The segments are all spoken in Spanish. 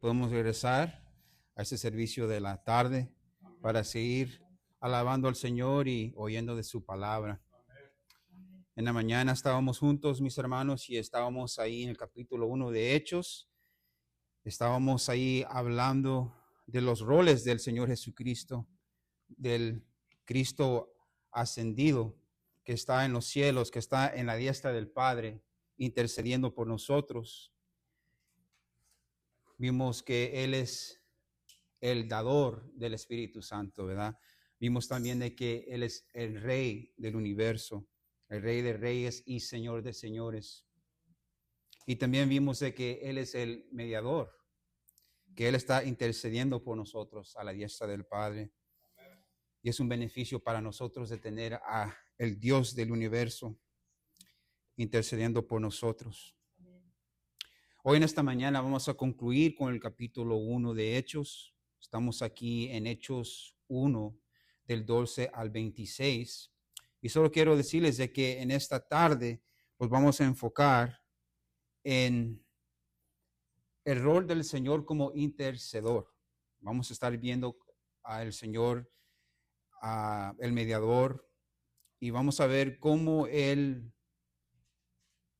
Podemos regresar a ese servicio de la tarde para seguir alabando al Señor y oyendo de su palabra. En la mañana estábamos juntos, mis hermanos, y estábamos ahí en el capítulo 1 de Hechos. Estábamos ahí hablando de los roles del Señor Jesucristo, del Cristo ascendido, que está en los cielos, que está en la diestra del Padre, intercediendo por nosotros. Vimos que Él es el dador del Espíritu Santo, ¿verdad? Vimos también de que Él es el Rey del universo, el Rey de reyes y Señor de señores. Y también vimos de que Él es el mediador, que Él está intercediendo por nosotros a la diestra del Padre. Y es un beneficio para nosotros de tener a el Dios del universo intercediendo por nosotros. Hoy en esta mañana vamos a concluir con el capítulo 1 de Hechos. Estamos aquí en Hechos 1, del 12 al 26. Y solo quiero decirles de que en esta tarde pues vamos a enfocar en el rol del Señor como intercedor. Vamos a estar viendo al Señor, el mediador, y vamos a ver cómo Él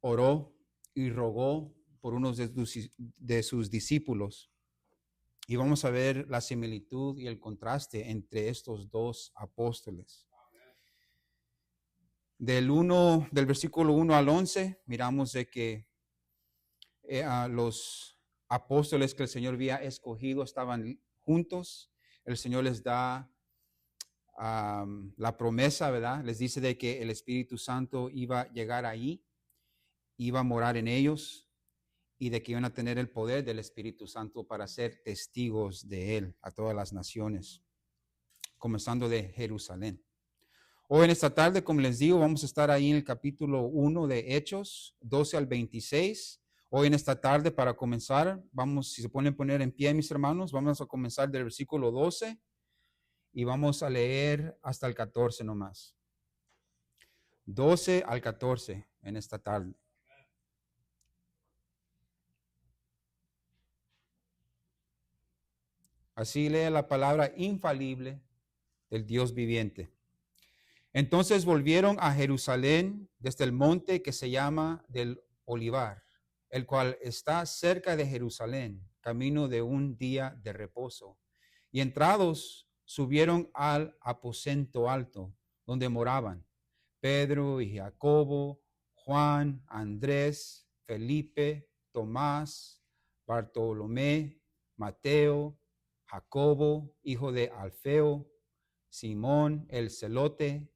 oró y rogó por uno de sus discípulos. Y vamos a ver la similitud y el contraste entre estos dos apóstoles. Del versículo 1 al 11, miramos de que los apóstoles que el Señor había escogido estaban juntos. El Señor les da la promesa, ¿verdad? Les dice de que el Espíritu Santo iba a llegar ahí, iba a morar en ellos, y de que iban a tener el poder del Espíritu Santo para ser testigos de Él a todas las naciones, comenzando de Jerusalén. Hoy en esta tarde, como les digo, vamos a estar ahí en el capítulo 1 de Hechos, 12 al 26. Hoy en esta tarde, para comenzar, si se pueden poner en pie, mis hermanos, vamos a comenzar del versículo 12 y vamos a leer hasta el 14 nomás. 12 al 14 en esta tarde. Así lee la palabra infalible del Dios viviente. Entonces volvieron a Jerusalén desde el monte que se llama del Olivar, el cual está cerca de Jerusalén, camino de un día de reposo. Y entrados subieron al aposento alto, donde moraban Pedro y Jacobo, Juan, Andrés, Felipe, Tomás, Bartolomé, Mateo, Jacobo, hijo de Alfeo, Simón el celote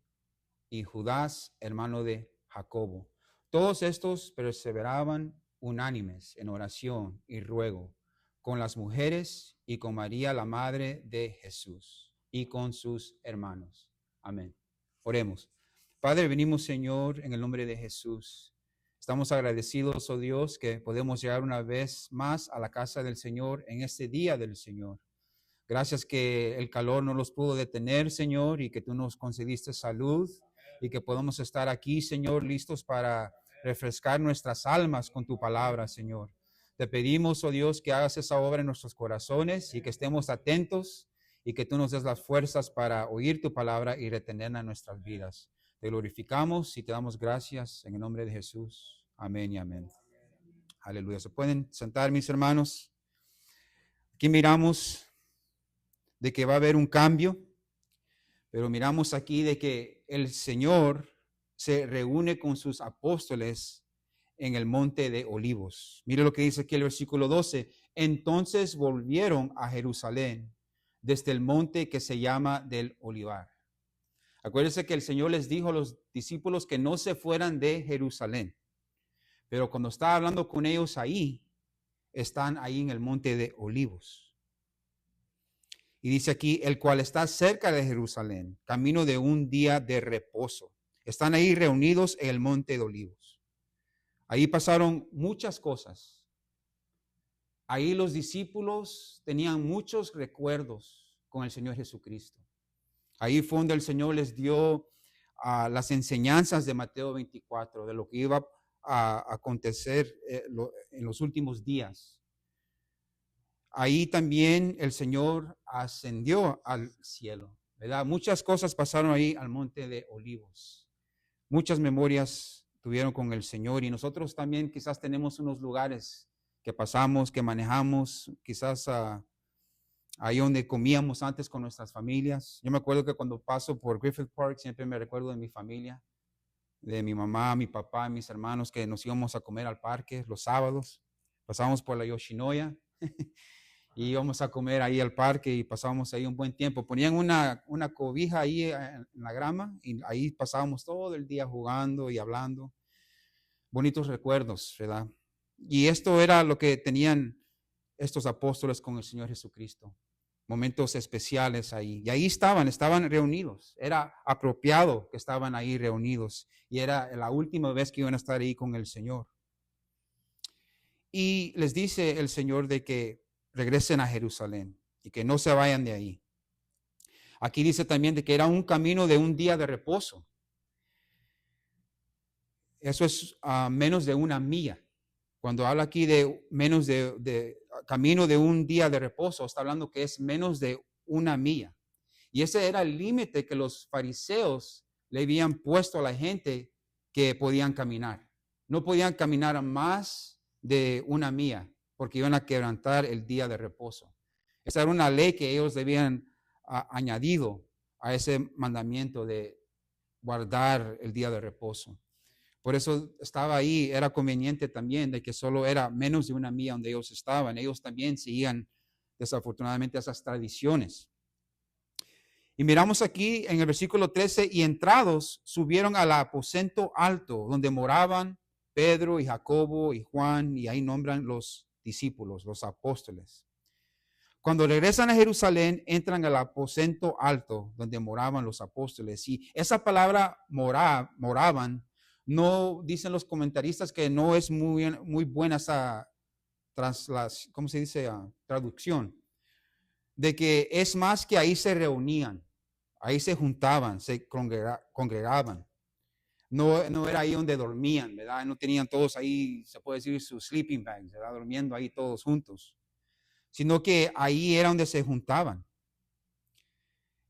y Judas, hermano de Jacobo. Todos estos perseveraban unánimes en oración y ruego con las mujeres y con María, la madre de Jesús, y con sus hermanos. Amén. Oremos. Padre, venimos, Señor, en el nombre de Jesús. Estamos agradecidos, oh Dios, que podemos llegar una vez más a la casa del Señor en este día del Señor. Gracias que el calor no los pudo detener, Señor, y que tú nos concediste salud y que podamos estar aquí, Señor, listos para refrescar nuestras almas con tu palabra, Señor. Te pedimos, oh Dios, que hagas esa obra en nuestros corazones y que estemos atentos y que tú nos des las fuerzas para oír tu palabra y retenerla en nuestras vidas. Te glorificamos y te damos gracias en el nombre de Jesús. Amén y amén. Aleluya. ¿Se pueden sentar, mis hermanos? Aquí miramos de que va a haber un cambio, pero miramos aquí de que el Señor se reúne con sus apóstoles en el monte de Olivos. Mire lo que dice aquí el versículo 12. Entonces volvieron a Jerusalén desde el monte que se llama del Olivar. Acuérdense que el Señor les dijo a los discípulos que no se fueran de Jerusalén, pero cuando está hablando con ellos ahí, están ahí en el monte de Olivos. Y dice aquí, el cual está cerca de Jerusalén, camino de un día de reposo. Están ahí reunidos en el monte de Olivos. Ahí pasaron muchas cosas. Ahí los discípulos tenían muchos recuerdos con el Señor Jesucristo. Ahí fue donde el Señor les dio las enseñanzas de Mateo 24, de lo que iba a acontecer en los últimos días. ahí también el Señor ascendió al cielo, ¿verdad? Muchas cosas pasaron ahí al Monte de Olivos. Muchas memorias tuvieron con el Señor y nosotros también quizás tenemos unos lugares que pasamos, que manejamos, quizás ahí donde comíamos antes con nuestras familias. Yo me acuerdo que cuando paso por Griffith Park siempre me recuerdo de mi familia, de mi mamá, mi papá, mis hermanos, que nos íbamos a comer al parque los sábados. Pasábamos por la Yoshinoya y íbamos a comer ahí al parque y pasábamos ahí un buen tiempo. Ponían una cobija ahí en la grama y ahí pasábamos todo el día jugando y hablando. Bonitos recuerdos, ¿verdad? Y esto era lo que tenían estos apóstoles con el Señor Jesucristo. Momentos especiales ahí. Y ahí estaban reunidos. Era apropiado que estaban ahí reunidos. Y era la última vez que iban a estar ahí con el Señor. Y les dice el Señor de que regresen a Jerusalén y que no se vayan de ahí. Aquí dice también de que era un camino de un día de reposo. Eso es menos de una milla. Cuando habla aquí de menos de camino de un día de reposo, está hablando que es menos de una milla. Y ese era el límite que los fariseos le habían puesto a la gente que podían caminar. No podían caminar más de una milla porque iban a quebrantar el día de reposo. Esa era una ley que ellos debían añadido a ese mandamiento de guardar el día de reposo. Por eso estaba ahí, era conveniente también de que solo era menos de una milla donde ellos estaban. Ellos también seguían desafortunadamente esas tradiciones. Y miramos aquí en el versículo 13, y entrados subieron al aposento alto donde moraban Pedro y Jacobo y Juan, y ahí nombran los discípulos, los apóstoles. Cuando regresan a Jerusalén, entran al aposento alto donde moraban los apóstoles. Y esa palabra moraban, no dicen los comentaristas que no es muy buena esa ¿cómo se dice? Traducción. De que es más que ahí se reunían, ahí se juntaban, se congregaban. No era ahí donde dormían, ¿verdad? No tenían todos ahí, se puede decir, sus sleeping bags, ¿verdad? Durmiendo ahí todos juntos. Sino que ahí era donde se juntaban.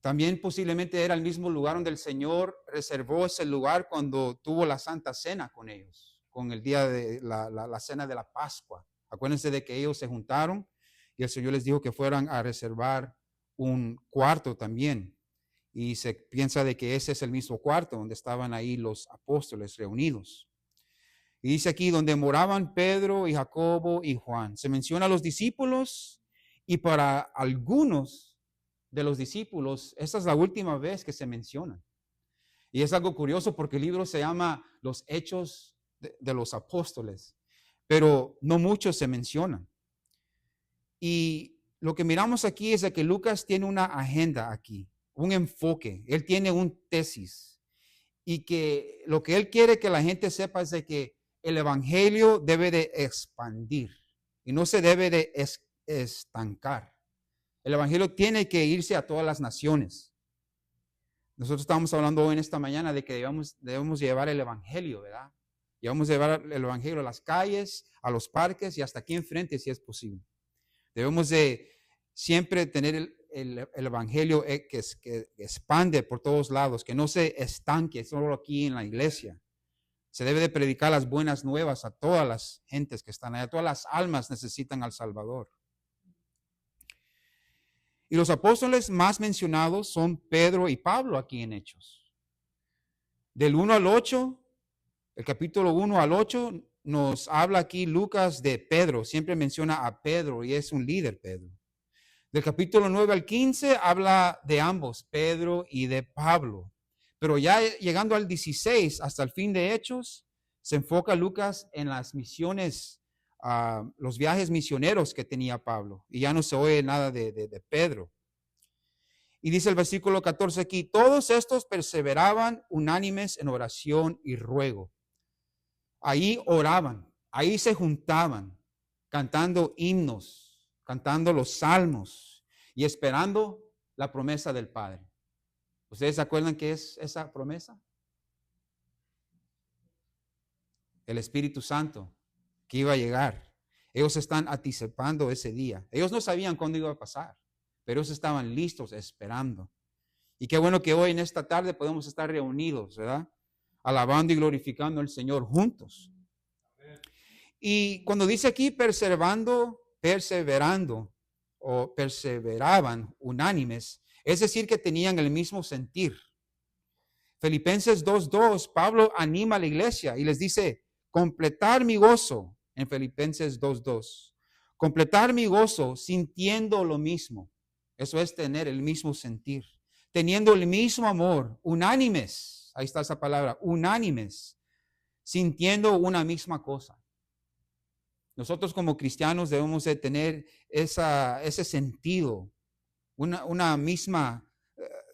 También posiblemente era el mismo lugar donde el Señor reservó ese lugar cuando tuvo la Santa Cena con ellos, con el día de la cena de la Pascua. Acuérdense de que ellos se juntaron y el Señor les dijo que fueran a reservar un cuarto también. Y se piensa de que ese es el mismo cuarto donde estaban ahí los apóstoles reunidos. Y dice aquí, donde moraban Pedro y Jacobo y Juan. Se menciona a los discípulos y para algunos de los discípulos, esta es la última vez que se mencionan. Y es algo curioso porque el libro se llama Los Hechos de los Apóstoles, pero no muchos se mencionan. Y lo que miramos aquí es de que Lucas tiene una agenda aquí, un enfoque. Él tiene un tesis y que lo que él quiere que la gente sepa es de que el evangelio debe de expandir y no se debe de estancar. El evangelio tiene que irse a todas las naciones. Nosotros estamos hablando hoy en esta mañana de que debemos llevar el evangelio, ¿verdad? Debemos llevar el evangelio a las calles, a los parques y hasta aquí enfrente si es posible. Debemos de siempre tener el evangelio que expande por todos lados, que no se estanque solo aquí en la iglesia. Se debe de predicar las buenas nuevas a todas las gentes que están allá. Todas las almas necesitan al Salvador. Y los apóstoles más mencionados son Pedro y Pablo aquí en Hechos. Del 1 al 8, el capítulo 1 al 8, nos habla aquí Lucas de Pedro. Siempre menciona a Pedro y es un líder Pedro. Del capítulo 9 al 15 habla de ambos, Pedro y de Pablo. Pero ya llegando al 16, hasta el fin de Hechos, se enfoca Lucas en las misiones, los viajes misioneros que tenía Pablo. Y ya no se oye nada de Pedro. Y dice el versículo 14 aquí, todos estos perseveraban unánimes en oración y ruego. Ahí oraban, ahí se juntaban, cantando himnos, cantando los salmos y esperando la promesa del Padre. ¿Ustedes se acuerdan qué es esa promesa? El Espíritu Santo que iba a llegar. Ellos están anticipando ese día. Ellos no sabían cuándo iba a pasar, pero ellos estaban listos, esperando. Y qué bueno que hoy en esta tarde podemos estar reunidos, ¿verdad? Alabando y glorificando al Señor juntos. Y cuando dice aquí perseverando o perseveraban unánimes, es decir, que tenían el mismo sentir. Filipenses 2:2, Pablo anima a la iglesia y les dice, completar mi gozo, en Filipenses 2:2, completar mi gozo sintiendo lo mismo. Eso es tener el mismo sentir, teniendo el mismo amor, unánimes, ahí está esa palabra, unánimes, sintiendo una misma cosa. Nosotros como cristianos debemos de tener ese sentido,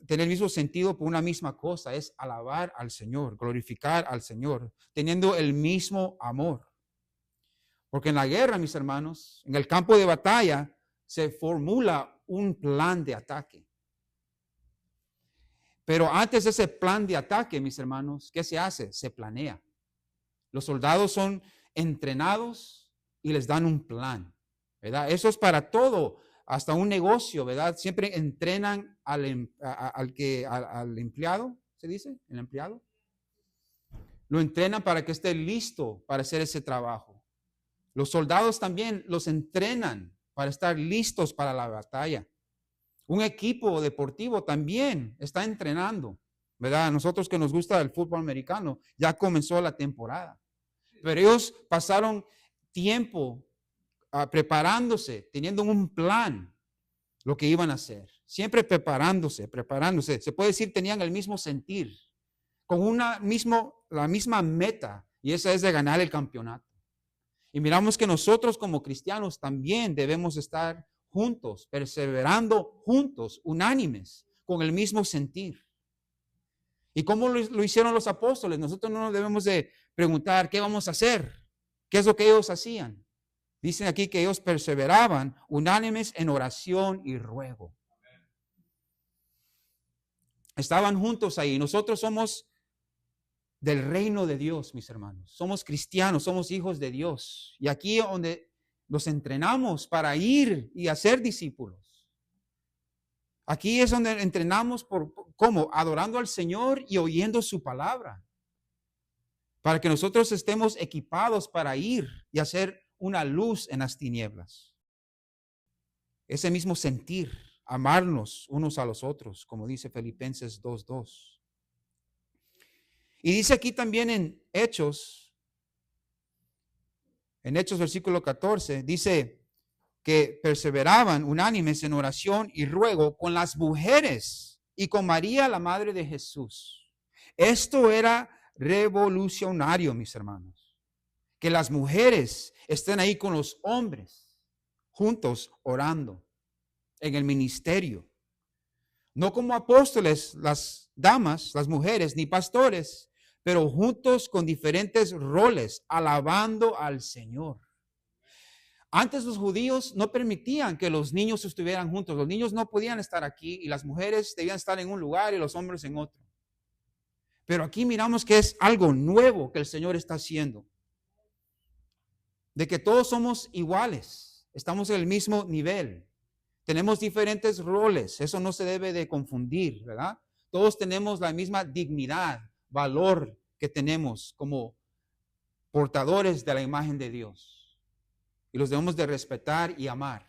tener el mismo sentido por una misma cosa, es alabar al Señor, glorificar al Señor, teniendo el mismo amor. Porque en la guerra, mis hermanos, en el campo de batalla, se formula un plan de ataque. Pero antes de ese plan de ataque, mis hermanos, ¿qué se hace? Se planea. Los soldados son entrenados y les dan un plan, ¿verdad? Eso es para todo, hasta un negocio, ¿verdad? Siempre entrenan al empleado, ¿se dice? ¿El empleado? Lo entrenan para que esté listo para hacer ese trabajo. Los soldados también los entrenan para estar listos para la batalla. Un equipo deportivo también está entrenando, ¿verdad? Nosotros que nos gusta el fútbol americano, ya comenzó la temporada. Pero ellos pasaron tiempo preparándose, teniendo un plan, lo que iban a hacer. Siempre preparándose. Se puede decir, tenían el mismo sentir, con la misma meta, y esa es de ganar el campeonato. Y miramos que nosotros como cristianos también debemos estar juntos, perseverando juntos, unánimes, con el mismo sentir. ¿Y cómo lo hicieron los apóstoles? Nosotros no nos debemos de preguntar qué vamos a hacer, qué es lo que ellos hacían. Dicen aquí que ellos perseveraban unánimes en oración y ruego. Estaban juntos ahí. Nosotros somos del reino de Dios, mis hermanos. Somos cristianos, somos hijos de Dios. Y aquí es donde nos entrenamos para ir y hacer discípulos. Aquí es donde entrenamos ¿cómo? Adorando al Señor y oyendo su palabra. Para que nosotros estemos equipados para ir y hacer una luz en las tinieblas. Ese mismo sentir, amarnos unos a los otros, como dice Filipenses 2:2. Y dice aquí también en Hechos versículo 14, dice que perseveraban unánimes en oración y ruego con las mujeres y con María, la madre de Jesús. Esto era revolucionario, mis hermanos. Que las mujeres estén ahí con los hombres, juntos orando en el ministerio. No como apóstoles, las damas, las mujeres, ni pastores, pero juntos con diferentes roles, alabando al Señor. Antes los judíos no permitían que los niños estuvieran juntos. Los niños no podían estar aquí y las mujeres debían estar en un lugar y los hombres en otro. Pero aquí miramos que es algo nuevo que el Señor está haciendo. De que todos somos iguales, estamos en el mismo nivel. Tenemos diferentes roles, eso no se debe de confundir, ¿verdad? Todos tenemos la misma dignidad, valor que tenemos como portadores de la imagen de Dios. Y los debemos de respetar y amar.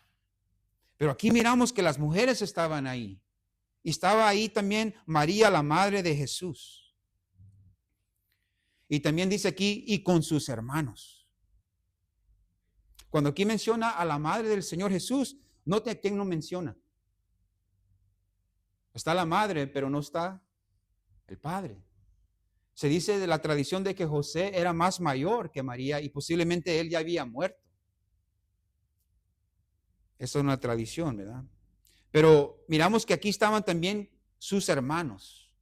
Pero aquí miramos que las mujeres estaban ahí. Y estaba ahí también María, la madre de Jesús. Y también dice aquí, y con sus hermanos. Cuando aquí menciona a la madre del Señor Jesús, note a quién no menciona. Está la madre, pero no está el padre. Se dice de la tradición de que José era más mayor que María y posiblemente él ya había muerto. Eso es una tradición, ¿verdad? Pero miramos que aquí estaban también sus hermanos.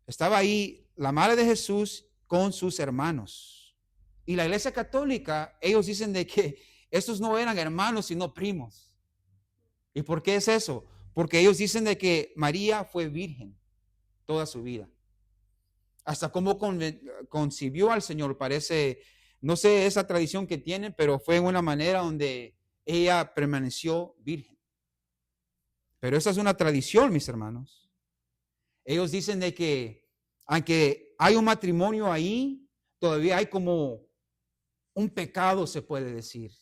Estaba ahí la madre de Jesús con sus hermanos. Y la Iglesia Católica, ellos dicen de que estos no eran hermanos, sino primos. ¿Y por qué es eso? Porque ellos dicen de que María fue virgen toda su vida. Hasta cómo concibió al Señor parece No sé esa tradición que tienen, pero fue una manera donde ella permaneció virgen. Pero esa es una tradición, mis hermanos. Ellos dicen de que aunque hay un matrimonio ahí, todavía hay como un pecado, se puede decir,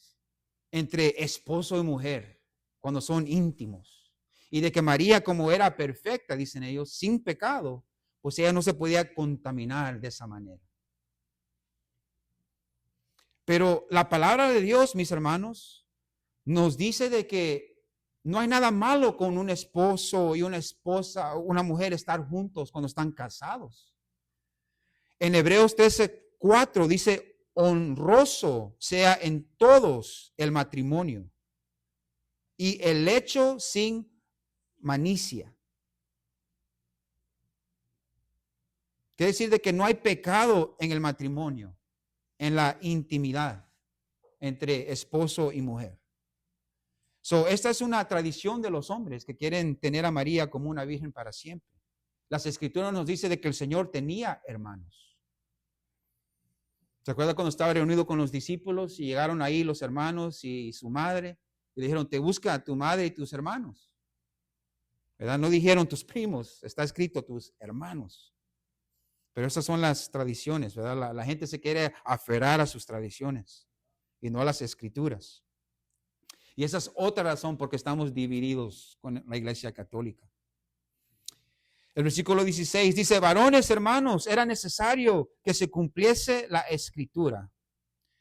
entre esposo y mujer, cuando son íntimos. Y de que María, como era perfecta, dicen ellos, sin pecado, pues ella no se podía contaminar de esa manera. Pero la palabra de Dios, mis hermanos, nos dice de que no hay nada malo con un esposo y una esposa, una mujer estar juntos cuando están casados. En Hebreos 13:4 dice, honroso sea en todos el matrimonio y el hecho sin malicia. Quiere decir de que no hay pecado en el matrimonio, en la intimidad entre esposo y mujer. Esta es una tradición de los hombres que quieren tener a María como una virgen para siempre. Las escrituras nos dicen de que el Señor tenía hermanos. ¿Se acuerda cuando estaba reunido con los discípulos y llegaron ahí los hermanos y su madre? Y le dijeron, te busca tu madre y tus hermanos. ¿Verdad? No dijeron tus primos, está escrito tus hermanos. Pero esas son las tradiciones, ¿verdad? La gente se quiere aferrar a sus tradiciones y no a las escrituras. Y esa es otra razón por qué estamos divididos con la Iglesia Católica. El versículo 16 dice, varones, hermanos, era necesario que se cumpliese la escritura.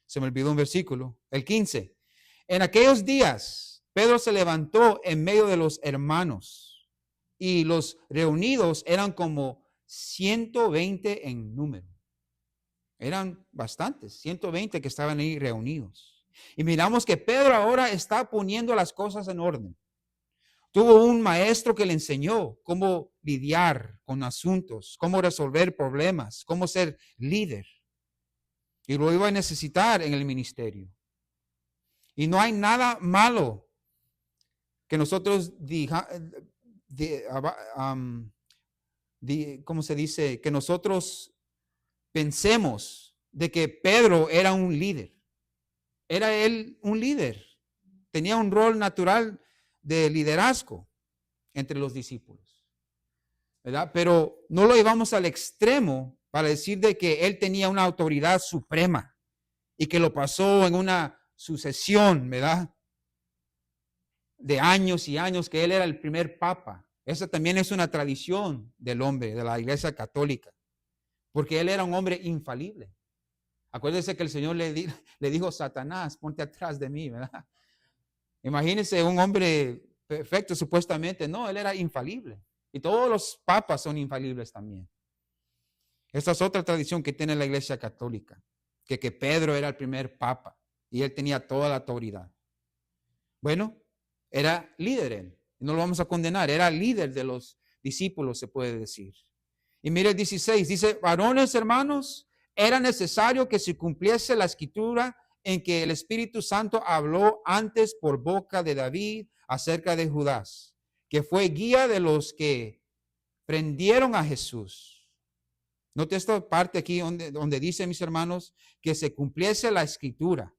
Se me olvidó un versículo. El 15. En aquellos días, Pedro se levantó en medio de los hermanos y los reunidos eran como 120 en número. Eran bastantes, 120 que estaban ahí reunidos. Y miramos que Pedro ahora está poniendo las cosas en orden. Tuvo un maestro que le enseñó cómo lidiar con asuntos, cómo resolver problemas, cómo ser líder. Y lo iba a necesitar en el ministerio. Y no hay nada malo que nosotros ¿cómo se dice? Que nosotros pensemos de que Pedro era un líder. Era él un líder. Tenía un rol natural de liderazgo entre los discípulos, ¿verdad? Pero no lo llevamos al extremo para decir de que él tenía una autoridad suprema y que lo pasó en una sucesión, ¿verdad? De años y años, que él era el primer papa. Esa también es una tradición del hombre, de la Iglesia Católica, porque él era un hombre infalible. Acuérdese que el Señor le dijo, Satanás, ponte atrás de mí, ¿verdad? Imagínense un hombre perfecto, supuestamente. No, él era infalible. Y todos los papas son infalibles también. Esta es otra tradición que tiene la Iglesia Católica, que Pedro era el primer papa y él tenía toda la autoridad. Bueno, era líder él. No lo vamos a condenar. Era líder de los discípulos, se puede decir. Y mire el 16, dice, varones, hermanos, era necesario que se cumpliese la escritura en que el Espíritu Santo habló antes por boca de David acerca de Judas, que fue guía de los que prendieron a Jesús. Note esta parte aquí donde dice, mis hermanos, que se cumpliese la escritura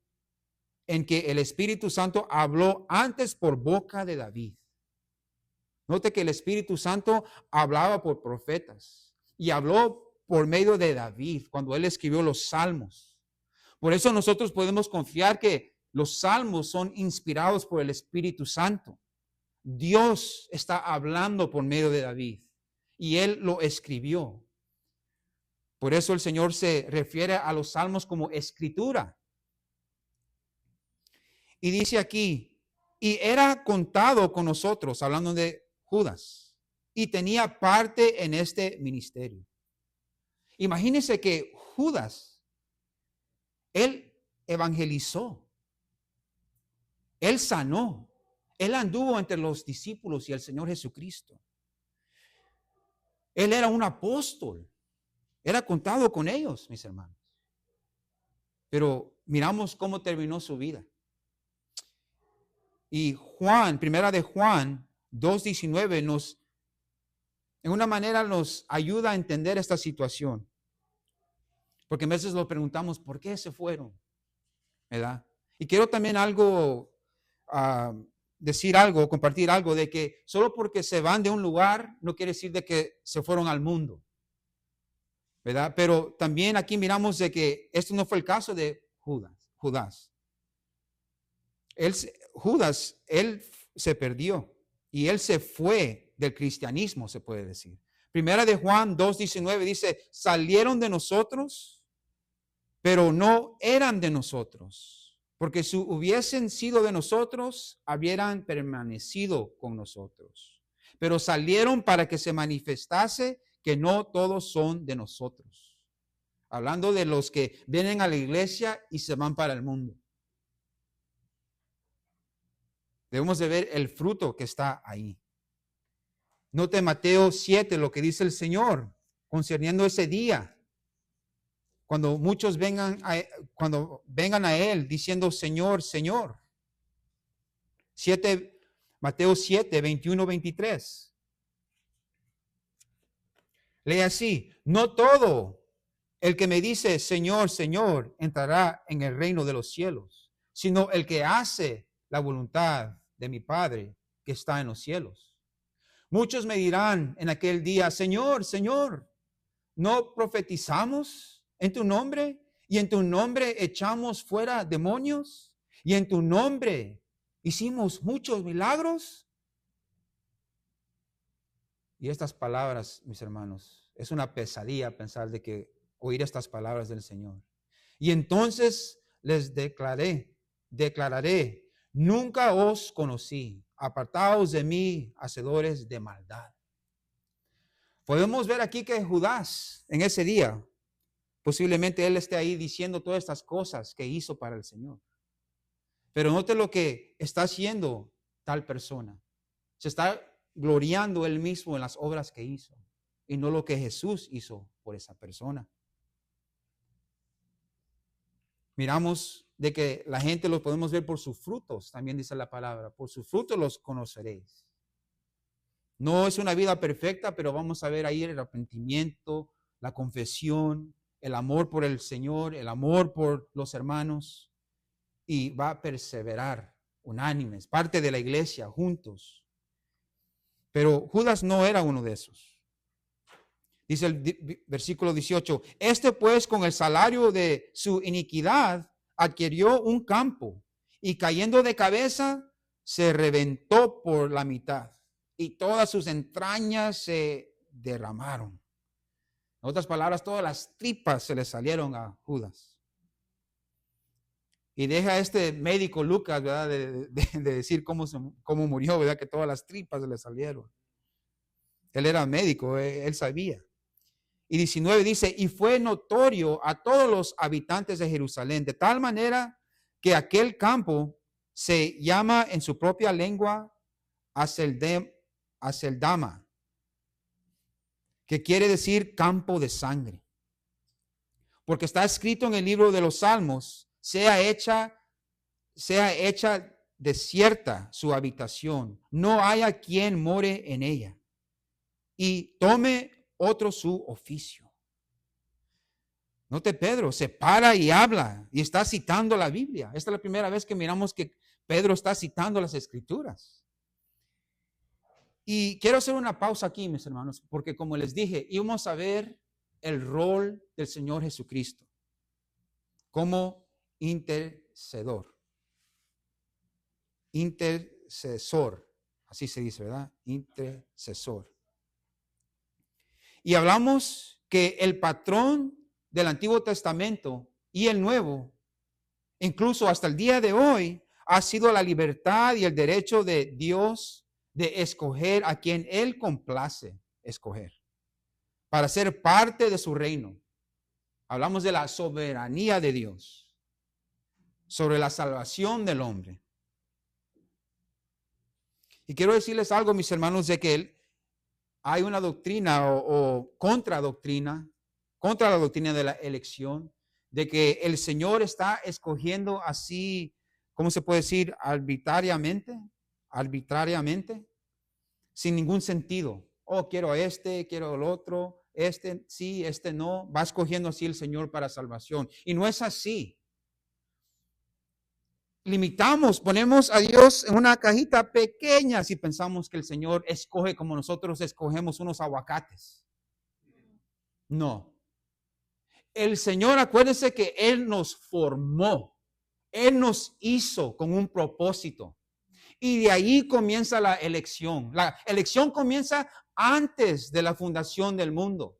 en que el Espíritu Santo habló antes por boca de David. Note que el Espíritu Santo hablaba por profetas y habló por medio de David cuando él escribió los salmos. Por eso nosotros podemos confiar que los salmos son inspirados por el Espíritu Santo. Dios está hablando por medio de David y él lo escribió. Por eso el Señor se refiere a los salmos como escritura. Y dice aquí, y era contado con nosotros, hablando de Judas, y tenía parte en este ministerio. Imagínense que Judas, él evangelizó, él sanó, él anduvo entre los discípulos y el Señor Jesucristo. Él era un apóstol, era contado con ellos, mis hermanos. Pero miramos cómo terminó su vida. Y primera de Juan 2:19 en una manera nos ayuda a entender esta situación. Porque a veces nos preguntamos, ¿por qué se fueron? ¿Verdad? Y quiero también decir algo, compartir algo, de que solo porque se van de un lugar no quiere decir de que se fueron al mundo, ¿verdad? Pero también aquí miramos de que esto no fue el caso de Judas. Judas, él se perdió y él se fue del cristianismo, se puede decir. Primera de Juan 2:19 dice, salieron de nosotros, pero no eran de nosotros, porque si hubiesen sido de nosotros, hubieran permanecido con nosotros. Pero salieron para que se manifestase que no todos son de nosotros. Hablando de los que vienen a la iglesia y se van para el mundo. Debemos de ver el fruto que está ahí. Note Mateo 7 lo que dice el Señor concerniendo ese día. Cuando muchos vengan a Él diciendo, Señor, Señor. Mateo 7, 21, 23. Lee así, no todo el que me dice, Señor, Señor, entrará en el reino de los cielos, sino el que hace la voluntad de mi Padre que está en los cielos. Muchos me dirán en aquel día, Señor, Señor, ¿no profetizamos en tu nombre? Y en tu nombre echamos fuera demonios. Y en tu nombre hicimos muchos milagros. Y estas palabras, mis hermanos, es una pesadilla pensar de que oír estas palabras del Señor. Y entonces les declararé, nunca os conocí, apartaos de mí, hacedores de maldad. Podemos ver aquí que Judas, en ese día, posiblemente él esté ahí diciendo todas estas cosas que hizo para el Señor. Pero note lo que está haciendo tal persona. Se está gloriando él mismo en las obras que hizo y no lo que Jesús hizo por esa persona. Miramos de que la gente los podemos ver por sus frutos, también dice la palabra, por sus frutos los conoceréis. No es una vida perfecta, pero vamos a ver ahí el arrepentimiento, la confesión, el amor por el Señor, el amor por los hermanos, y va a perseverar unánimes, parte de la iglesia, juntos. Pero Judas no era uno de esos. Dice el versículo 18, pues con el salario de su iniquidad adquirió un campo y cayendo de cabeza se reventó por la mitad y todas sus entrañas se derramaron. En otras palabras, todas las tripas se le salieron a Judas. Y deja este médico Lucas, ¿verdad? De decir cómo murió, ¿verdad? Que todas las tripas se le salieron. Él era médico, él sabía. Y 19 dice, y fue notorio a todos los habitantes de Jerusalén, de tal manera que aquel campo se llama en su propia lengua Aceldama, que quiere decir campo de sangre. Porque está escrito en el libro de los Salmos, sea hecha desierta su habitación, no haya quien more en ella, y tome otro su oficio. Note, Pedro se para y habla y está citando la Biblia. Esta es la primera vez que miramos que Pedro está citando las Escrituras. Y quiero hacer una pausa aquí, mis hermanos, porque como les dije, íbamos a ver el rol del Señor Jesucristo como intercesor, así se dice, ¿verdad? Intercesor. Y hablamos que el patrón del Antiguo Testamento y el Nuevo, incluso hasta el día de hoy, ha sido la libertad y el derecho de Dios de escoger a quien Él complace escoger para ser parte de su reino. Hablamos de la soberanía de Dios sobre la salvación del hombre. Y quiero decirles algo, mis hermanos, de que hay una doctrina o contradoctrina contra la doctrina de la elección, de que el Señor está escogiendo así, ¿cómo se puede decir? Arbitrariamente, sin ningún sentido. Oh, quiero a este, quiero al otro. este sí, este no, va escogiendo así el Señor para salvación. Y no es así. Limitamos, ponemos a Dios en una cajita pequeña si pensamos que el Señor escoge como nosotros escogemos unos aguacates. No. El Señor, acuérdense que Él nos formó. Él nos hizo con un propósito. Y de ahí comienza la elección. La elección comienza antes de la fundación del mundo.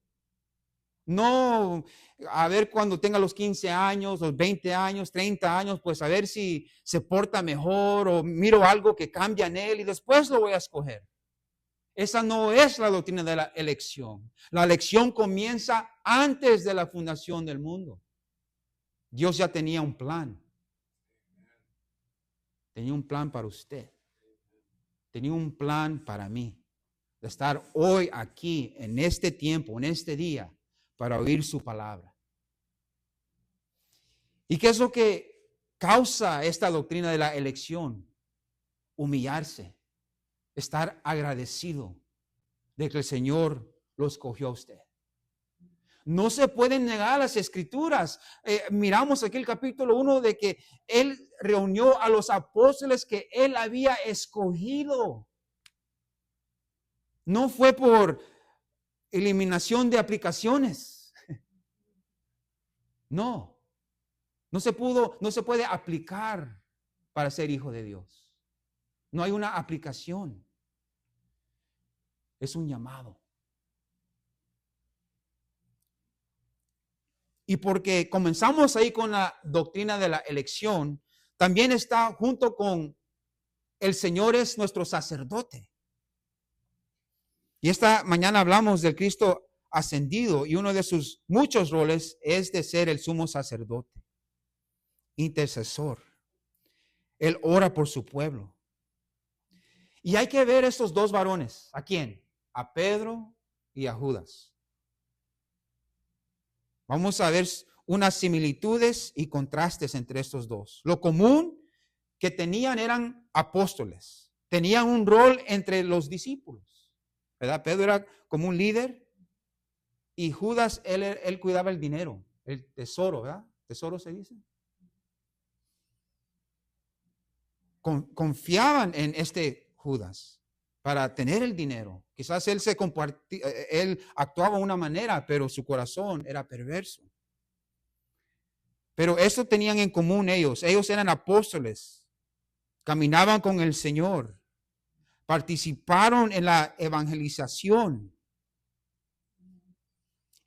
No a ver cuando tenga los 15 años, los 20 años, 30 años, pues a ver si se porta mejor o miro algo que cambia en él y después lo voy a escoger. Esa no es la doctrina de la elección. La elección comienza antes de la fundación del mundo. Dios ya tenía un plan. Tenía un plan para usted. Tenía un plan para mí. De estar hoy aquí, en este tiempo, en este día, para oír su palabra. ¿Y qué es lo que causa esta doctrina de la elección? Humillarse, estar agradecido de que el Señor lo escogió a usted. No se pueden negar las escrituras. Miramos aquí el capítulo 1 de que Él reunió a los apóstoles que Él había escogido. No fue por eliminación de aplicaciones. No. No se puede aplicar para ser hijo de Dios. No hay una aplicación. Es un llamado. Y porque comenzamos ahí con la doctrina de la elección, también está junto con el Señor es nuestro sacerdote. Y esta mañana hablamos del Cristo ascendido y uno de sus muchos roles es de ser el sumo sacerdote, intercesor. Él ora por su pueblo. Y hay que ver estos dos varones. ¿A quién? A Pedro y a Judas. Vamos a ver unas similitudes y contrastes entre estos dos. Lo común que tenían eran apóstoles. Tenían un rol entre los discípulos. ¿Verdad? Pedro era como un líder y Judas, él cuidaba el dinero, el tesoro, ¿verdad? ¿Tesoro se dice? Confiaban en este Judas para tener el dinero. Quizás él actuaba de una manera, pero su corazón era perverso. Pero eso tenían en común ellos. Ellos eran apóstoles, caminaban con el Señor, participaron en la evangelización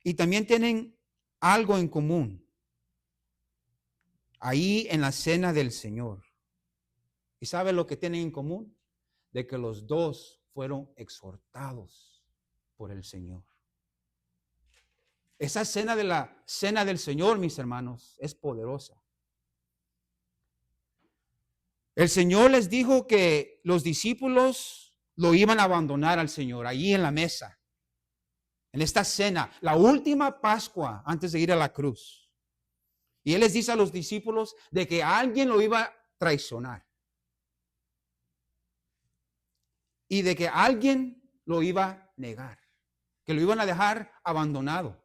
y también tienen algo en común ahí en la cena del Señor. ¿Y sabe lo que tienen en común? De que los dos fueron exhortados por el Señor. Esa cena de la cena del Señor, mis hermanos, es poderosa. El Señor les dijo que los discípulos lo iban a abandonar al Señor allí en la mesa, en esta cena, la última Pascua antes de ir a la cruz. Y Él les dice a los discípulos de que alguien lo iba a traicionar. Y de que alguien lo iba a negar, que lo iban a dejar abandonado.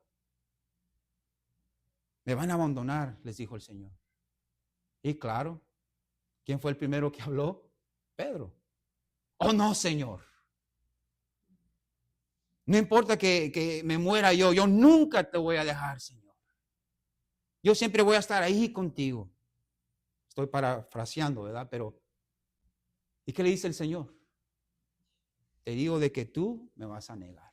Me van a abandonar, les dijo el Señor. Y claro, ¿quién fue el primero que habló? Pedro. Oh, no, Señor. No importa que me muera yo nunca te voy a dejar, Señor. Yo siempre voy a estar ahí contigo. Estoy parafraseando, ¿verdad? Pero, ¿y qué le dice el Señor? Te digo de que tú me vas a negar.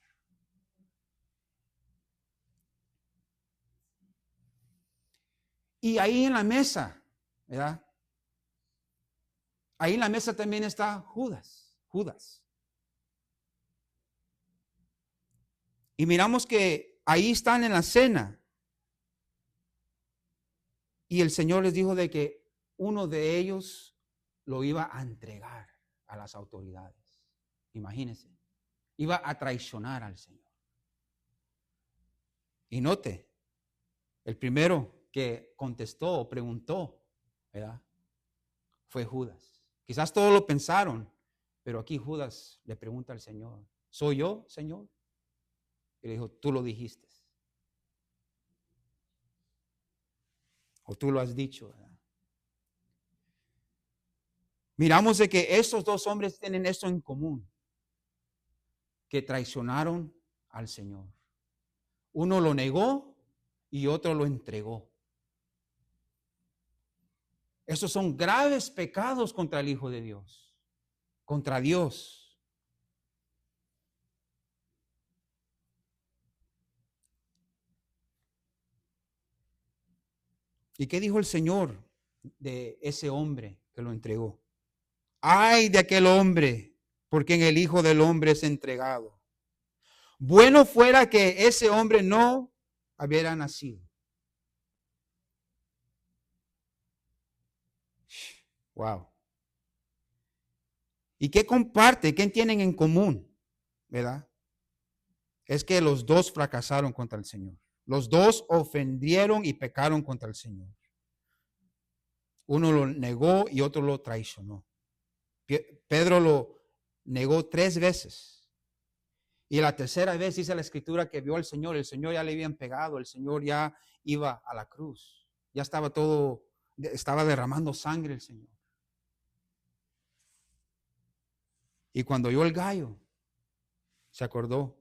Y ahí en la mesa, ¿verdad? Ahí en la mesa también está Judas. Y miramos que ahí están en la cena. Y el Señor les dijo de que uno de ellos lo iba a entregar a las autoridades. Imagínense. Iba a traicionar al Señor. Y note, el primero que contestó o preguntó, ¿verdad? Fue Judas. Quizás todos lo pensaron, pero aquí Judas le pregunta al Señor, ¿soy yo, Señor? Y le dijo, tú lo dijiste. O tú lo has dicho, ¿verdad? Miramos de que estos dos hombres tienen esto en común, que traicionaron al Señor. Uno lo negó y otro lo entregó. Esos son graves pecados contra el Hijo de Dios, contra Dios. ¿Y qué dijo el Señor de ese hombre que lo entregó? Ay de aquel hombre, porque en el Hijo del Hombre es entregado. Bueno fuera que ese hombre no hubiera nacido. Wow. ¿Y qué comparte? ¿Qué tienen en común? ¿Verdad? Es que los dos fracasaron contra el Señor. Los dos ofendieron y pecaron contra el Señor. Uno lo negó y otro lo traicionó. Pedro lo negó 3 veces. Y la tercera vez dice la Escritura que vio al Señor. El Señor ya le habían pegado. El Señor ya iba a la cruz. Ya estaba todo, estaba derramando sangre el Señor. Y cuando oyó el gallo, se acordó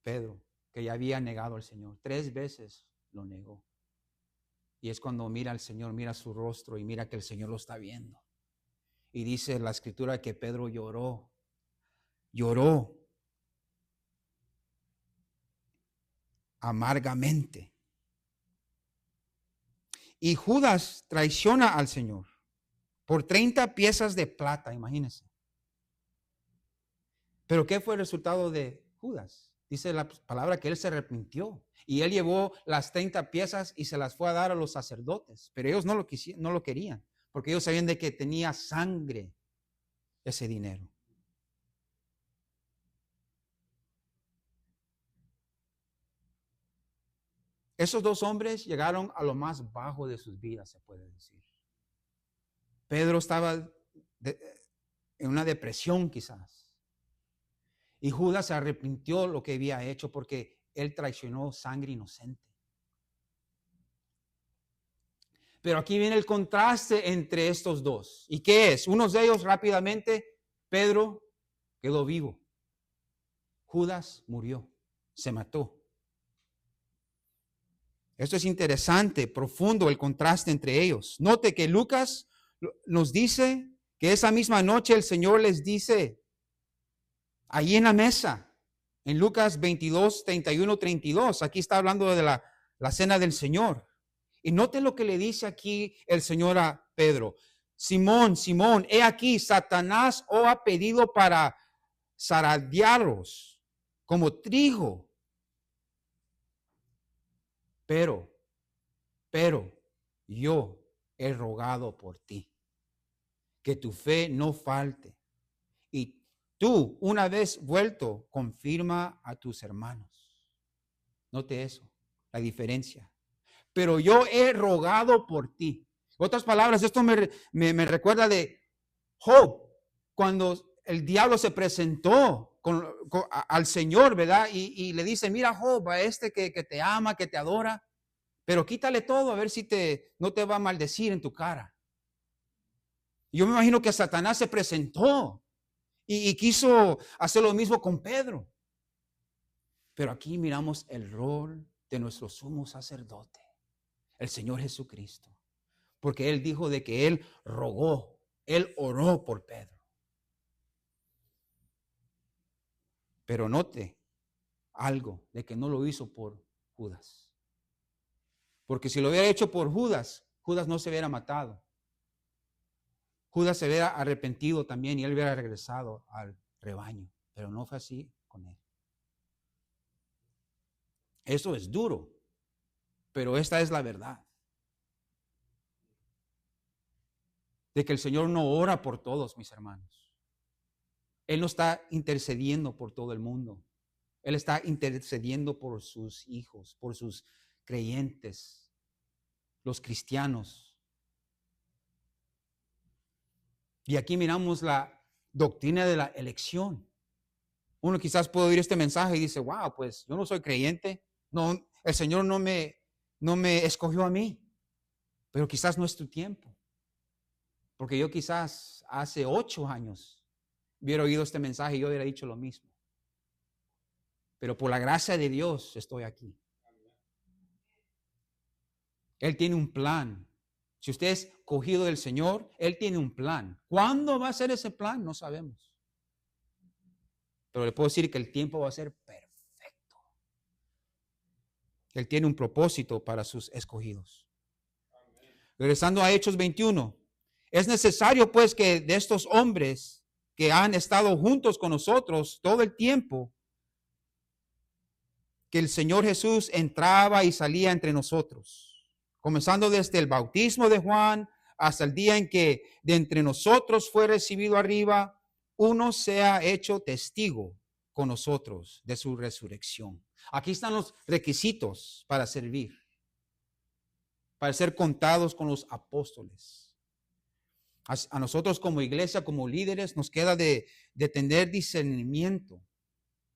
Pedro que ya había negado al Señor. 3 veces lo negó. Y es cuando mira al Señor, mira su rostro y mira que el Señor lo está viendo. Y dice la Escritura que Pedro lloró amargamente. Y Judas traiciona al Señor por 30 piezas de plata, imagínense. Pero ¿qué fue el resultado de Judas? Dice la palabra que él se arrepintió y él llevó las 30 piezas y se las fue a dar a los sacerdotes, pero ellos no lo querían, porque ellos sabían de que tenía sangre ese dinero. Esos dos hombres llegaron a lo más bajo de sus vidas, se puede decir. Pedro estaba en una depresión quizás. Y Judas se arrepintió lo que había hecho porque él traicionó sangre inocente. Pero aquí viene el contraste entre estos dos. ¿Y qué es? Uno de ellos rápidamente, Pedro quedó vivo. Judas murió, se mató. Esto es interesante, profundo el contraste entre ellos. Note que Lucas nos dice que esa misma noche el Señor les dice, ahí en la mesa, en Lucas 22, 31, 32, aquí está hablando de la cena del Señor. Y note lo que le dice aquí el Señor a Pedro. Simón, Simón, he aquí, Satanás os ha pedido para zarandearos como trigo. Pero yo he rogado por ti, que tu fe no falte. Y tú, una vez vuelto, confirma a tus hermanos. Note eso, la diferencia. Pero yo he rogado por ti. Otras palabras, esto me recuerda de Job, cuando el diablo se presentó al Señor, ¿verdad? Y le dice, mira Job, a este que te ama, que te adora, pero quítale todo a ver si no te va a maldecir en tu cara. Yo me imagino que Satanás se presentó y quiso hacer lo mismo con Pedro. Pero aquí miramos el rol de nuestro sumo sacerdote, el Señor Jesucristo, porque Él dijo de que Él rogó, Él oró por Pedro. Pero note algo de que no lo hizo por Judas. Porque si lo hubiera hecho por Judas, Judas no se hubiera matado. Judas se hubiera arrepentido también y él hubiera regresado al rebaño. Pero no fue así con él. Eso es duro, pero esta es la verdad. De que el Señor no ora por todos, mis hermanos. Él no está intercediendo por todo el mundo. Él está intercediendo por sus hijos, por sus creyentes, los cristianos. Y aquí miramos la doctrina de la elección. Uno quizás puede oír este mensaje y dice, wow, pues yo no soy creyente. No, el Señor no me escogió a mí. Pero quizás no es tu tiempo. Porque yo quizás hace 8 años hubiera oído este mensaje y yo hubiera dicho lo mismo. Pero por la gracia de Dios estoy aquí. Él tiene un plan. Si usted es cogido del Señor, Él tiene un plan. ¿Cuándo va a ser ese plan? No sabemos. Pero le puedo decir que el tiempo va a ser perfecto. Él tiene un propósito para sus escogidos. Regresando a Hechos 21. Es necesario pues que de estos hombres que han estado juntos con nosotros todo el tiempo, que el Señor Jesús entraba y salía entre nosotros, comenzando desde el bautismo de Juan hasta el día en que de entre nosotros fue recibido arriba, uno sea hecho testigo con nosotros de su resurrección. Aquí están los requisitos para servir, para ser contados con los apóstoles. A nosotros como iglesia, como líderes, nos queda de tener discernimiento,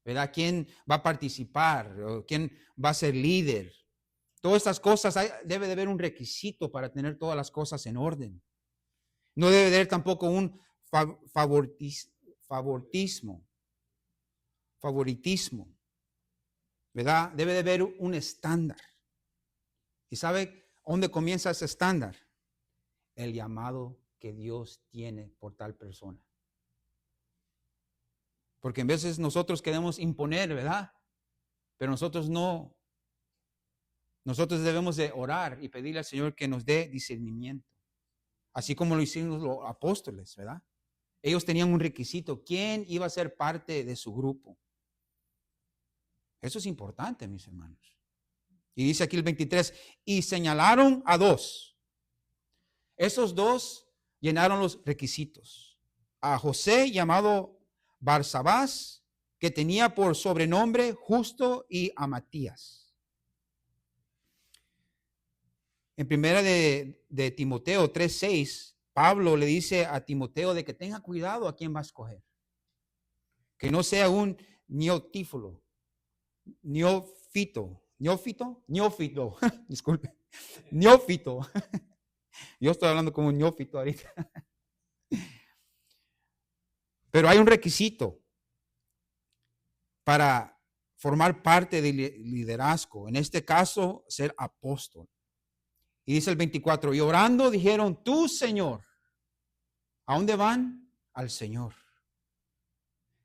¿verdad? ¿Quién va a participar? ¿Quién va a ser líder? Todas estas cosas, debe de haber un requisito para tener todas las cosas en orden. No debe de haber tampoco un favoritismo, ¿verdad? Debe de haber un estándar. ¿Y sabe dónde comienza ese estándar? El llamado que Dios tiene por tal persona. Porque en veces nosotros queremos imponer, ¿verdad? Pero nosotros no. Nosotros debemos de orar y pedirle al Señor que nos dé discernimiento. Así como lo hicieron los apóstoles, ¿verdad? Ellos tenían un requisito. ¿Quién iba a ser parte de su grupo? Eso es importante, mis hermanos. Y dice aquí el 23, y señalaron a 2. Esos 2 llenaron los requisitos. A José, llamado Barsabás, que tenía por sobrenombre Justo, y a Matías. En primera de Timoteo 3:6, Pablo le dice a Timoteo de que tenga cuidado a quién va a escoger. Que no sea un neófito, disculpe, neófito. Yo estoy hablando como un neófito ahorita. Pero hay un requisito para formar parte del liderazgo. En este caso, ser apóstol. Y dice el 24, y orando dijeron, tú, Señor. ¿A dónde van? Al Señor.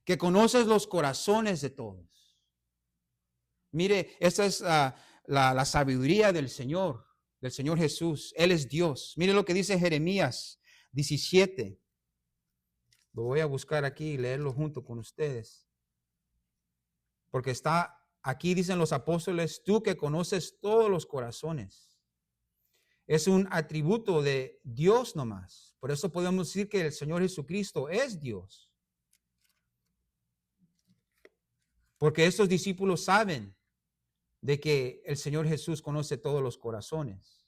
Que conoces los corazones de todos. Mire, esta es la sabiduría del Señor Jesús. Él es Dios. Mire lo que dice Jeremías 17. Lo voy a buscar aquí y leerlo junto con ustedes. Porque está aquí, dicen los apóstoles, tú que conoces todos los corazones. Es un atributo de Dios nomás. Por eso podemos decir que el Señor Jesucristo es Dios. Porque estos discípulos saben de que el Señor Jesús conoce todos los corazones.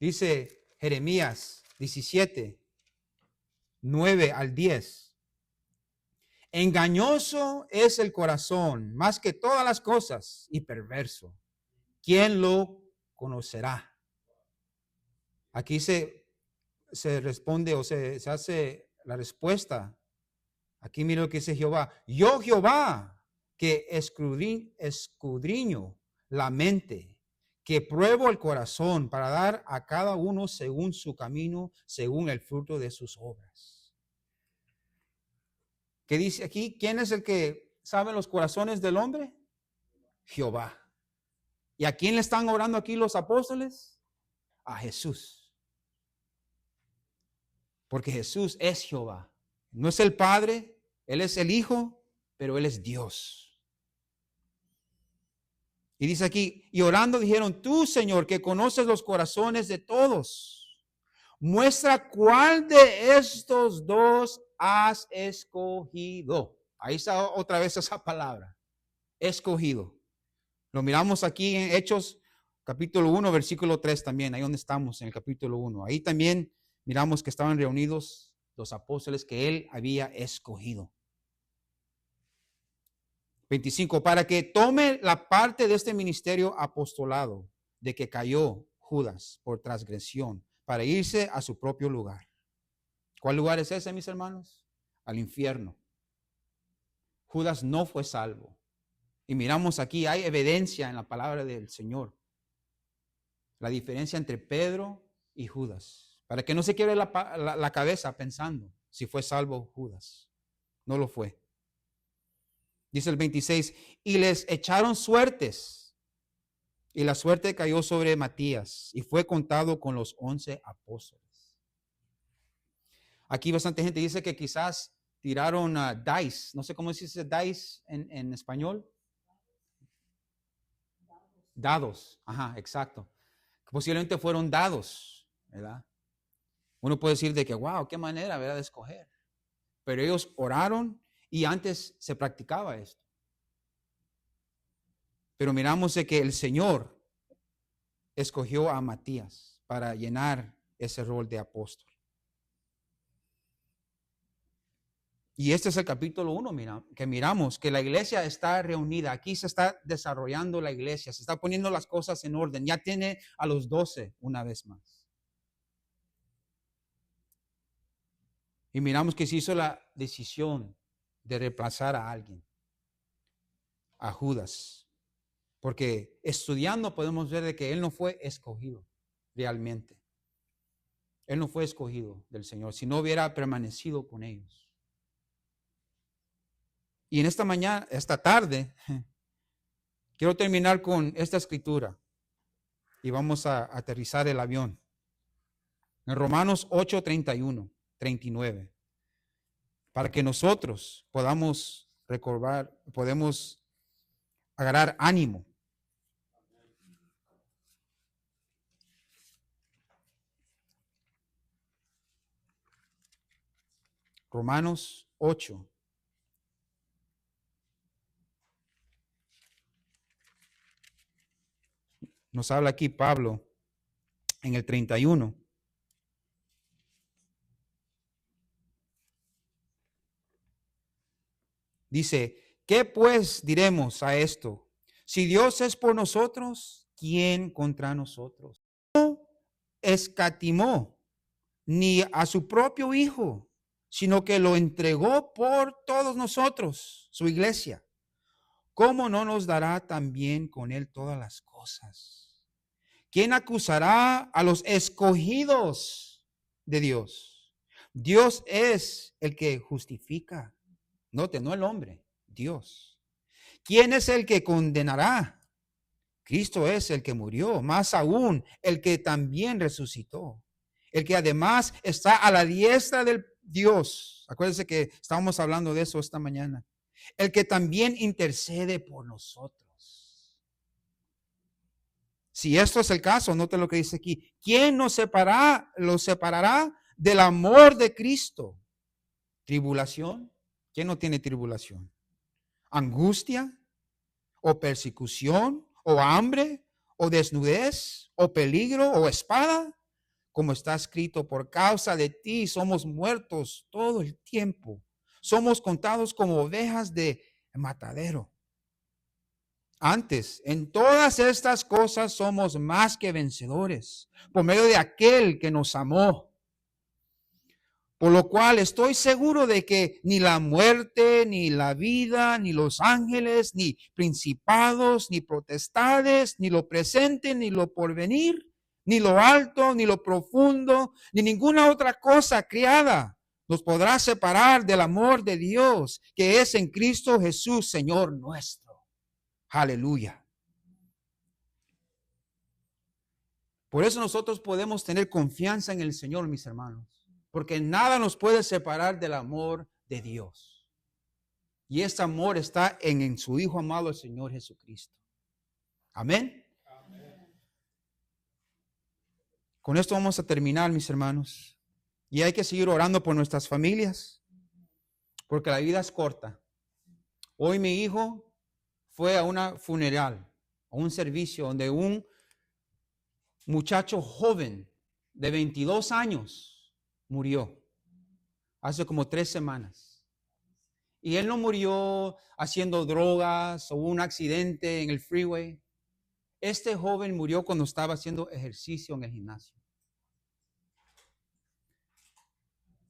Dice Jeremías 17, 9 al 10. Engañoso es el corazón más que todas las cosas y perverso. ¿Quién lo conocerá? Aquí se responde o se hace la respuesta. Aquí mira lo que dice Jehová. Yo, Jehová, que escudriño la mente, que pruebo el corazón para dar a cada uno según su camino, según el fruto de sus obras. ¿Qué dice aquí? ¿Quién es el que sabe los corazones del hombre? Jehová. ¿Y a quién le están orando aquí los apóstoles? A Jesús. Porque Jesús es Jehová. No es el Padre, Él es el Hijo, pero Él es Dios. Y dice aquí, y orando dijeron, tú, Señor, que conoces los corazones de todos, muestra cuál de estos 2 has escogido. Ahí está otra vez esa palabra, escogido. Lo miramos aquí en Hechos capítulo 1, versículo 3 también, ahí donde estamos en el capítulo 1. Ahí también miramos que estaban reunidos los apóstoles que él había escogido. 25, para que tome la parte de este ministerio apostolado de que cayó Judas por transgresión, para irse a su propio lugar. ¿Cuál lugar es ese, mis hermanos? Al infierno. Judas no fue salvo. Y miramos aquí, hay evidencia en la palabra del Señor. La diferencia entre Pedro y Judas. Para que no se quiebre la cabeza pensando si fue salvo Judas. No lo fue. Dice el 26, y les echaron suertes. Y la suerte cayó sobre Matías y fue contado con los 11 apóstoles. Aquí bastante gente dice que quizás tiraron dice. No sé cómo se dice dice en español. Dados. Ajá, exacto. Posiblemente fueron dados, ¿verdad? Uno puede decir de que, wow, qué manera, ¿verdad?, de escoger. Pero ellos oraron y antes se practicaba esto. Pero miramos de que el Señor escogió a Matías para llenar ese rol de apóstol. Y este es el capítulo 1, que miramos que la iglesia está reunida. Aquí se está desarrollando la iglesia, se está poniendo las cosas en orden. Ya tiene a los 12 una vez más. Y miramos que se hizo la decisión de reemplazar a alguien, a Judas. Porque estudiando podemos ver de que él no fue escogido realmente. Él no fue escogido del Señor, si no hubiera permanecido con ellos. Y en esta tarde, quiero terminar con esta escritura y vamos a aterrizar el avión. En Romanos 8, 31, 39. Para que nosotros podamos recordar, podemos agarrar ánimo. Romanos 8. Nos habla aquí Pablo en el 31. Dice, ¿qué pues diremos a esto? Si Dios es por nosotros, ¿quién contra nosotros? No escatimó ni a su propio Hijo, sino que lo entregó por todos nosotros, su iglesia. ¿Cómo no nos dará también con él todas las cosas? ¿Quién acusará a los escogidos de Dios? Dios es el que justifica. Note, no el hombre, Dios. ¿Quién es el que condenará? Cristo es el que murió, más aún el que también resucitó, el que además está a la diestra del Dios. Acuérdense que estábamos hablando de eso esta mañana. El que también intercede por nosotros. Si esto es el caso, note lo que dice aquí. ¿Quién nos separará del amor de Cristo? ¿Tribulación? ¿Quién no tiene tribulación? ¿Angustia? ¿O persecución? ¿O hambre? ¿O desnudez? ¿O peligro? ¿O espada? Como está escrito, por causa de ti somos muertos todo el tiempo. Somos contados como ovejas de matadero. Antes, en todas estas cosas somos más que vencedores, por medio de aquel que nos amó. Por lo cual estoy seguro de que ni la muerte, ni la vida, ni los ángeles, ni principados, ni potestades, ni lo presente, ni lo porvenir, ni lo alto, ni lo profundo, ni ninguna otra cosa creada nos podrá separar del amor de Dios que es en Cristo Jesús, Señor nuestro. Aleluya. Por eso nosotros podemos tener confianza en el Señor, mis hermanos, porque nada nos puede separar del amor de Dios. Y ese amor está en su Hijo amado, el Señor Jesucristo. Amén. Amén. Con esto vamos a terminar, mis hermanos. Y hay que seguir orando por nuestras familias, porque la vida es corta. Hoy mi hijo fue a una funeral, a un servicio donde un muchacho joven de 22 años murió. hace como 3 semanas. Y él no murió haciendo drogas o un accidente en el freeway. Este joven murió cuando estaba haciendo ejercicio en el gimnasio.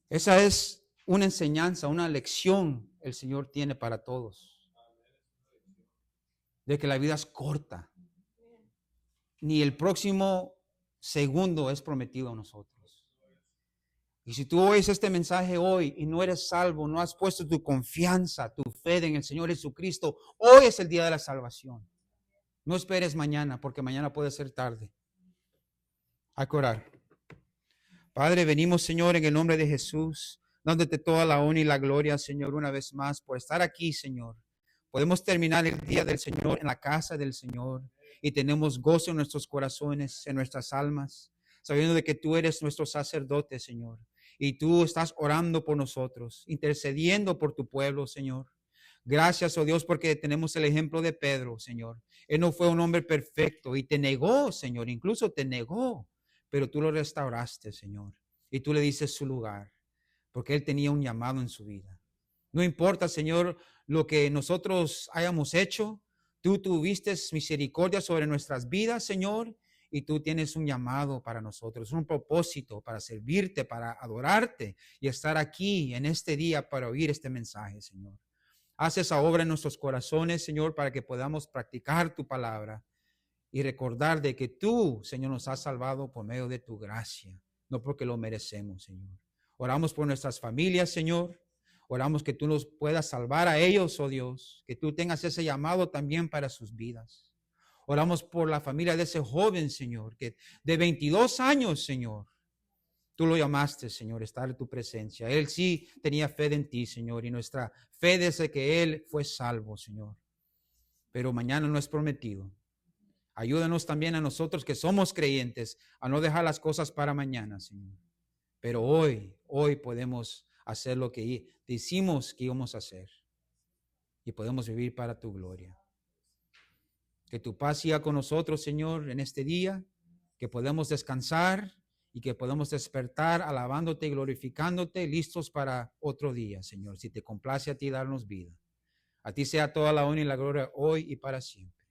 Esa es una enseñanza, una lección el Señor tiene para todos. De que la vida es corta. Ni el próximo segundo es prometido a nosotros. Y si tú oyes este mensaje hoy y no eres salvo, no has puesto tu confianza, tu fe en el Señor Jesucristo, hoy es el día de la salvación. No esperes mañana, porque mañana puede ser tarde. Hay que orar. Padre, venimos, Señor, en el nombre de Jesús, dándote toda la honra y la gloria, Señor, una vez más, por estar aquí, Señor. Podemos terminar el día del Señor en la casa del Señor y tenemos gozo en nuestros corazones, en nuestras almas, sabiendo de que tú eres nuestro sacerdote, Señor. Y tú estás orando por nosotros, intercediendo por tu pueblo, Señor. Gracias, oh Dios, porque tenemos el ejemplo de Pedro, Señor. Él no fue un hombre perfecto y te negó, Señor, incluso te negó, pero tú lo restauraste, Señor. Y tú le dices su lugar, porque él tenía un llamado en su vida. No importa, Señor, lo que nosotros hayamos hecho, tú tuviste misericordia sobre nuestras vidas, Señor, y tú tienes un llamado para nosotros, un propósito para servirte, para adorarte y estar aquí en este día para oír este mensaje, Señor. Haz esa obra en nuestros corazones, Señor, para que podamos practicar tu palabra y recordar de que tú, Señor, nos has salvado por medio de tu gracia, no porque lo merecemos, Señor. Oramos por nuestras familias, Señor. Oramos que tú nos puedas salvar a ellos, oh Dios, que tú tengas ese llamado también para sus vidas. Oramos por la familia de ese joven, Señor, que de 22 años, Señor, tú lo llamaste, Señor, estar en tu presencia. Él sí tenía fe en ti, Señor, y nuestra fe desde que él fue salvo, Señor. Pero mañana no es prometido. Ayúdanos también a nosotros que somos creyentes a no dejar las cosas para mañana, Señor. Pero hoy podemos hacer lo que decimos que íbamos a hacer y podemos vivir para tu gloria. Que tu paz sea con nosotros, Señor, en este día, que podamos descansar y que podamos despertar alabándote y glorificándote, listos para otro día, Señor, si te complace a ti darnos vida. A ti sea toda la honra y la gloria hoy y para siempre.